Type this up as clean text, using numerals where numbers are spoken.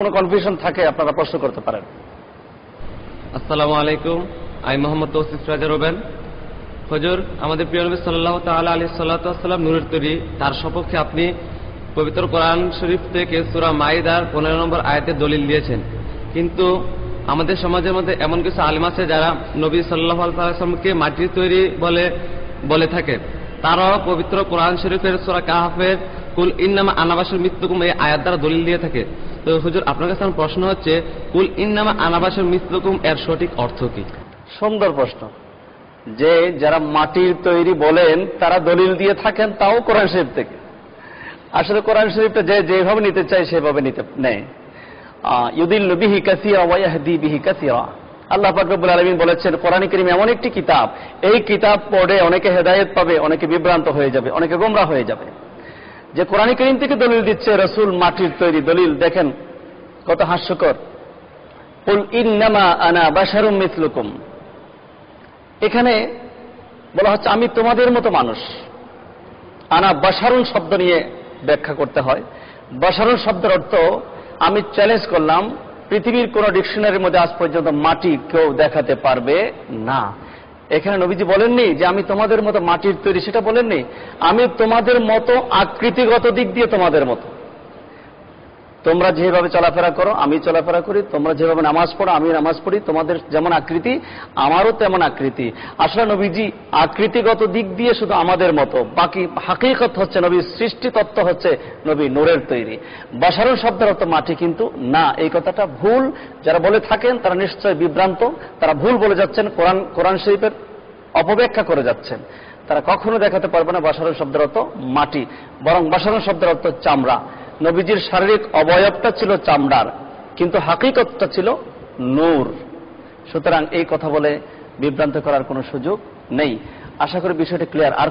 কোনো কনফিউশন থাকে আপনারা প্রশ্ন করতে পারেন। আসসালামু আলাইকুম, আমি মোহাম্মদ তৌসিফ রাজা রুবেন। হুজুর, আমাদের প্রিয় নবী সাল্লাল্লাহু তাআলা আলাইহি সাল্লাম নূরের তৈরি, তার সপক্ষে আপনি পবিত্র কোরআন শরীফ থেকে সূরা মাইদার 15 নম্বর আয়াতে দলিল দিয়েছেন, কিন্তু আমাদের সমাজের মধ্যে এমন কিছু আলেম আছে যারা নবী সাল্লাল্লাহু আলাইহি ওয়াসাল্লামকে মাটির তৈরি বলে থাকে। তারাও পবিত্র কোরআন শরীফের সূরা কাহফের কুল ইন্নামা আনা বাশারুম মিসলুকুম এই আয়াত দ্বারা দলিল দিয়ে থাকে। তো হুজুর, আপনার কাছে আমার প্রশ্ন হচ্ছে, কুল ইন্নামা আনা বাশারুম মিসলুকুম এর সঠিক অর্থ কি? সুন্দর প্রশ্ন। যে যারা মাটির তৈরি বলেন তারা দলিল দিয়ে থাকেন, তাও কোরআন শরীফ থেকে। আসলে কোরআন শরীফটা যেভাবে নিতে চায় সেভাবে নেয়। ইউদিল্লু বিহি কাসীরা ওয়া ইয়াহদি বিহি কাসীরা। আল্লাহ পাক রব্বুল আলামিন বলেছেন, কোরআন কারীম এমন একটি কিতাব, এই কিতাব পড়ে অনেকে হেদায়েত পাবে, অনেকে বিভ্রান্ত হয়ে যাবে, অনেকে গোমরাহ হয়ে যাবে। যে কোরআন কারীম থেকে দলিল দিচ্ছে রাসূল মাটির তৈরি, দলিল দেখেন কত হাস্যকর। কুল ইন্নামা আনা বাশারুম মিসলুকুম, এখানে বলা হচ্ছে আমি তোমাদের মতো মানুষ। আনা বাশারুন শব্দ নিয়ে ব্যাখ্যা করতে হয়। বাশারুন শব্দের অর্থ, আমি চ্যালেঞ্জ করলাম, পৃথিবীর কোন ডিকশনারির মধ্যে আজ পর্যন্ত মাটি কেউ দেখাতে পারবে না। এখানে নবীজি বলেননি যে আমি তোমাদের মতো মাটির তৈরি, সেটা বলেননি। আমি তোমাদের মতো আকৃতিগত দিক দিয়ে তোমাদের মতো। তোমরা যেভাবে চলাফেরা করো আমি চলাফেরা করি, তোমরা যেভাবে নামাজ পড়ো আমি নামাজ পড়ি, তোমাদের যেমন আকৃতি আমারও তেমন আকৃতি। আসলে নবীজি আকৃতিগত দিক দিয়ে শুধু আমাদের মতো, বাকি হাকিকত হচ্ছে নবীর সৃষ্টি তত্ত্ব হচ্ছে নবী নূরের তৈরি। বাশারুন শব্দের অর্থ মাটি কিন্তু না, এই কথাটা ভুল। যারা বলে থাকেন তারা নিশ্চয় বিভ্রান্ত, তারা ভুল বলে যাচ্ছেন, কোরআন শরীফের অপব্যাখ্যা করে যাচ্ছেন। তারা কখনো দেখাতে পারবে না বাশারুন শব্দের অর্থ মাটি, বরং বাশারুন শব্দের অর্থ চামড়া। নবীজির শারীরিক অবয়বটা ছিল চামড়ার, কিন্তু হাকিকতটা ছিল নূর। সুতরাং এই কথা বলে বিভ্রান্ত করার কোনো সুযোগ নেই। আশা করি বিষয়টি ক্লিয়ার। আর